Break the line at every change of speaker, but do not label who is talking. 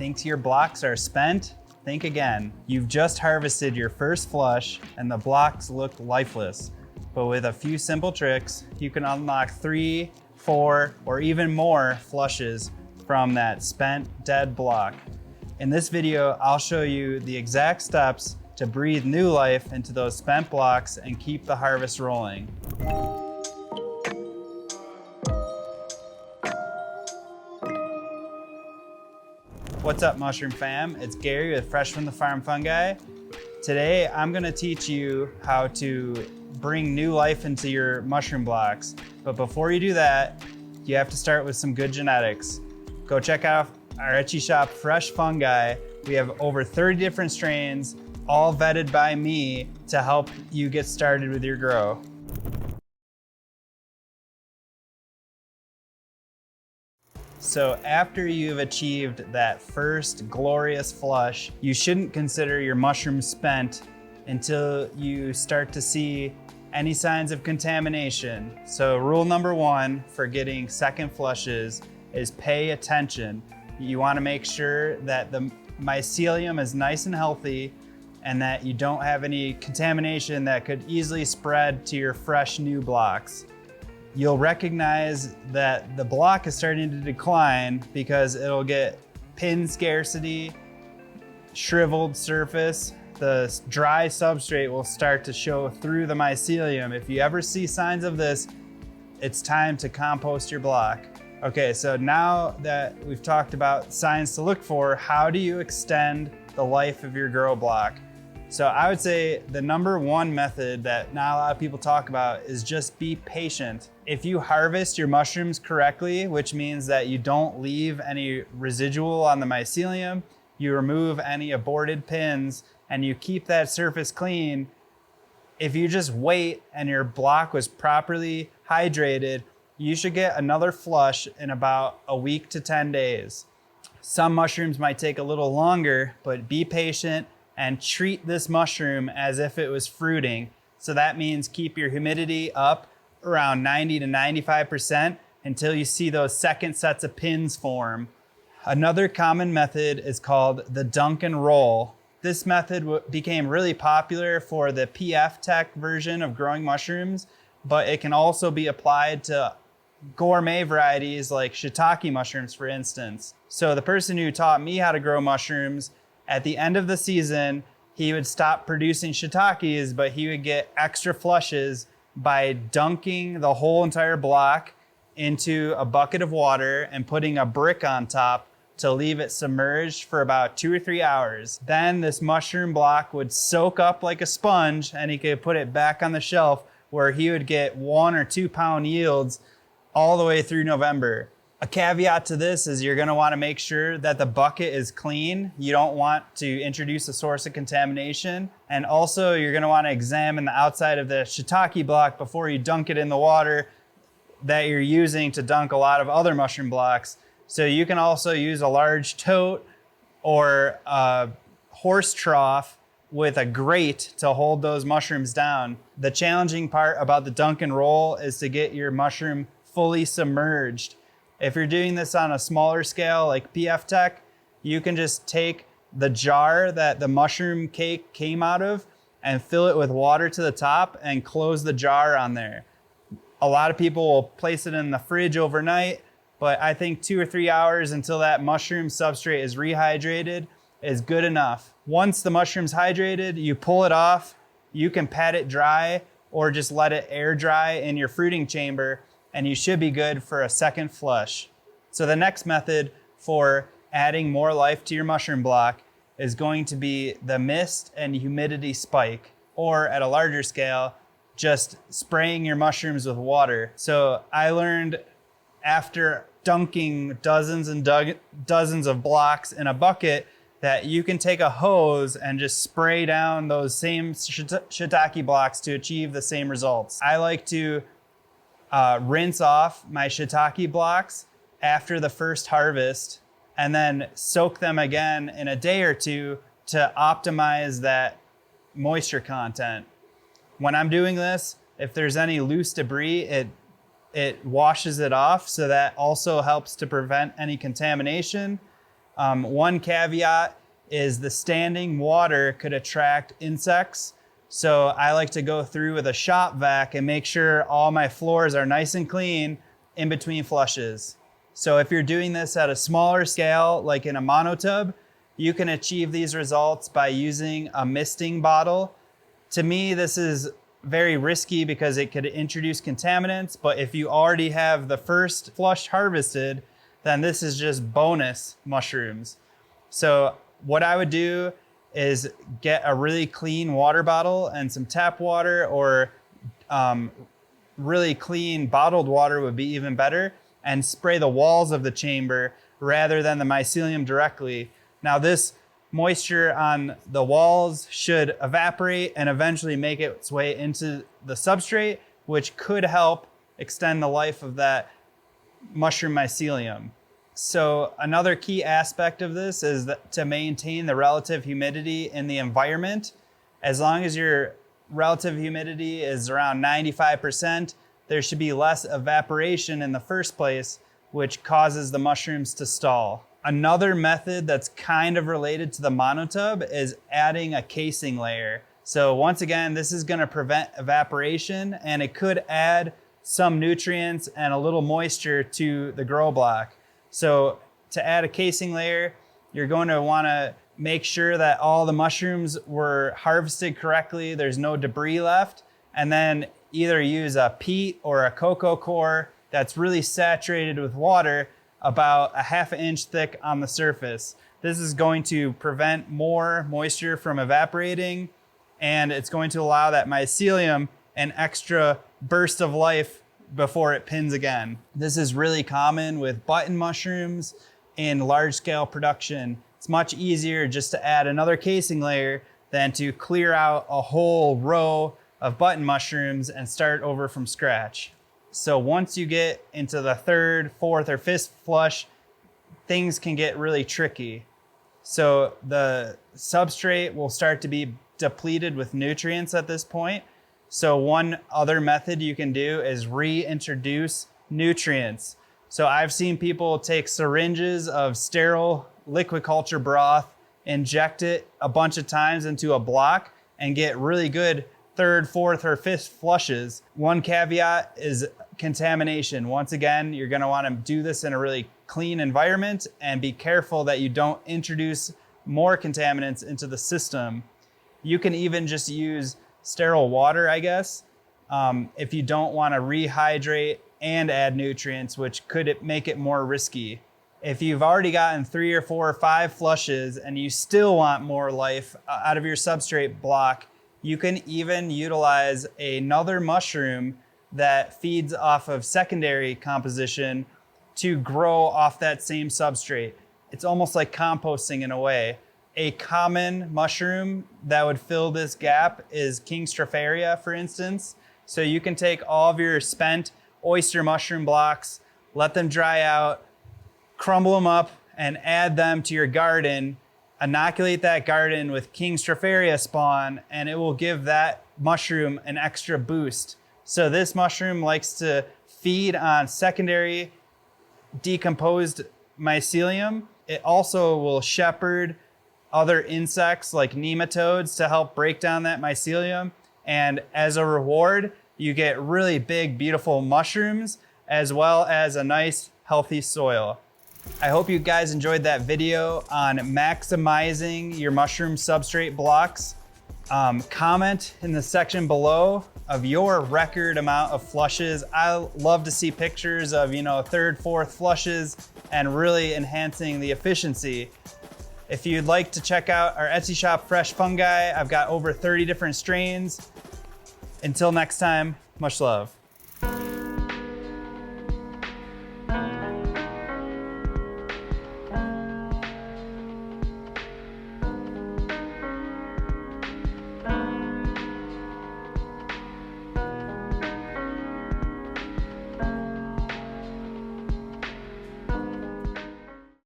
Think your blocks are spent? Think again. You've just harvested your first flush and the blocks look lifeless. But with a few simple tricks, you can unlock 3, 4, or even more flushes from that spent dead block. In this video, I'll show you the exact steps to breathe new life into those spent blocks and keep the harvest rolling. What's up, mushroom fam? It's Gary with Fresh from the Farm Fungi. Today, I'm gonna teach you how to bring new life into your mushroom blocks. But before you do that, you have to start with some good genetics. Go check out our Etsy shop, Fresh Fungi. We have over 30 different strains, all vetted by me to help you get started with your grow. So after you've achieved that first glorious flush, you shouldn't consider your mushrooms spent until you start to see any signs of contamination. So rule number 1 for getting second flushes is pay attention. You want to make sure that the mycelium is nice and healthy and that you don't have any contamination that could easily spread to your fresh new blocks. You'll recognize that the block is starting to decline because it'll get pin scarcity, shriveled surface. The dry substrate will start to show through the mycelium. If you ever see signs of this, it's time to compost your block. Okay, so now that we've talked about signs to look for, how do you extend the life of your grow block? So I would say the number 1 method that not a lot of people talk about is just be patient. If you harvest your mushrooms correctly, which means that you don't leave any residual on the mycelium, you remove any aborted pins, and you keep that surface clean, if you just wait and your block was properly hydrated, you should get another flush in about a week to 10 days. Some mushrooms might take a little longer, but be patient and treat this mushroom as if it was fruiting. So that means keep your humidity up around 90 to 95% until you see those second sets of pins form. Another common method is called the dunk and roll. This method became really popular for the PF Tech version of growing mushrooms, but it can also be applied to gourmet varieties like shiitake mushrooms, for instance. So the person who taught me how to grow mushrooms, at the end of the season, he would stop producing shiitakes, but he would get extra flushes by dunking the whole entire block into a bucket of water and putting a brick on top to leave it submerged for about 2 or 3 hours. Then this mushroom block would soak up like a sponge and he could put it back on the shelf where he would get 1 or 2 pound yields all the way through November. A caveat to this is you're gonna wanna make sure that the bucket is clean. You don't want to introduce a source of contamination. And also you're gonna wanna examine the outside of the shiitake block before you dunk it in the water that you're using to dunk a lot of other mushroom blocks. So you can also use a large tote or a horse trough with a grate to hold those mushrooms down. The challenging part about the dunk and roll is to get your mushroom fully submerged. If you're doing this on a smaller scale like PF Tech, you can just take the jar that the mushroom cake came out of and fill it with water to the top and close the jar on there. A lot of people will place it in the fridge overnight, but I think 2 or 3 hours until that mushroom substrate is rehydrated is good enough. Once the mushroom's hydrated, you pull it off, you can pat it dry or just let it air dry in your fruiting chamber, and you should be good for a second flush. So the next method for adding more life to your mushroom block is going to be the mist and humidity spike, or at a larger scale, just spraying your mushrooms with water. So I learned after dunking dozens and dozens of blocks in a bucket that you can take a hose and just spray down those same shiitake blocks to achieve the same results. I like to rinse off my shiitake blocks after the first harvest and then soak them again in a day or 2 to optimize that moisture content. When I'm doing this, if there's any loose debris, it washes it off, so that also helps to prevent any contamination. One caveat is the standing water could attract insects. So I like to go through with a shop vac and make sure all my floors are nice and clean in between flushes. So if you're doing this at a smaller scale, like in a monotub, you can achieve these results by using a misting bottle. To me, this is very risky because it could introduce contaminants, but if you already have the first flush harvested, then this is just bonus mushrooms. So what I would do is get a really clean water bottle and some tap water, or really clean bottled water would be even better, and spray the walls of the chamber rather than the mycelium directly. Now this moisture on the walls should evaporate and eventually make its way into the substrate, which could help extend the life of that mushroom mycelium. So another key aspect of this is that to maintain the relative humidity in the environment. As long as your relative humidity is around 95%, there should be less evaporation in the first place, which causes the mushrooms to stall. Another method that's kind of related to the monotub is adding a casing layer. So once again, this is going to prevent evaporation, and it could add some nutrients and a little moisture to the grow block. So to add a casing layer, you're going to want to make sure that all the mushrooms were harvested correctly, there's no debris left, and then either use a peat or a cocoa core that's really saturated with water, about a ½ inch thick on the surface. This is going to prevent more moisture from evaporating, and it's going to allow that mycelium an extra burst of life before it pins again. This is really common with button mushrooms in large scale production. It's much easier just to add another casing layer than to clear out a whole row of button mushrooms and start over from scratch. So once you get into the third, fourth, or fifth flush, things can get really tricky. So the substrate will start to be depleted with nutrients at this point. So one other method you can do is reintroduce nutrients. So I've seen people take syringes of sterile liquid culture broth, inject it a bunch of times into a block, and get really good third, fourth, or fifth flushes. One caveat is contamination. Once again, you're going to want to do this in a really clean environment and be careful that you don't introduce more contaminants into the system. You can even just use sterile water, I guess, if you don't want to rehydrate and add nutrients, which could make it more risky. If you've already gotten 3 or 4 or 5 flushes and you still want more life out of your substrate block, you can even utilize another mushroom that feeds off of secondary composition to grow off that same substrate. It's almost like composting in a way. A common mushroom that would fill this gap is King Stropharia, for instance. So you can take all of your spent oyster mushroom blocks, let them dry out, crumble them up, and add them to your garden. Inoculate that garden with King Stropharia spawn, and it will give that mushroom an extra boost. So this mushroom likes to feed on secondary decomposed mycelium. It also will shepherd other insects like nematodes to help break down that mycelium. And as a reward, you get really big, beautiful mushrooms, as well as a nice, healthy soil. I hope you guys enjoyed that video on maximizing your mushroom substrate blocks. Comment in the section below of your record amount of flushes. I love to see pictures of, third, fourth flushes and really enhancing the efficiency. If you'd like to check out our Etsy shop, Fresh Fungi, I've got over 30 different strains. Until next time, much love.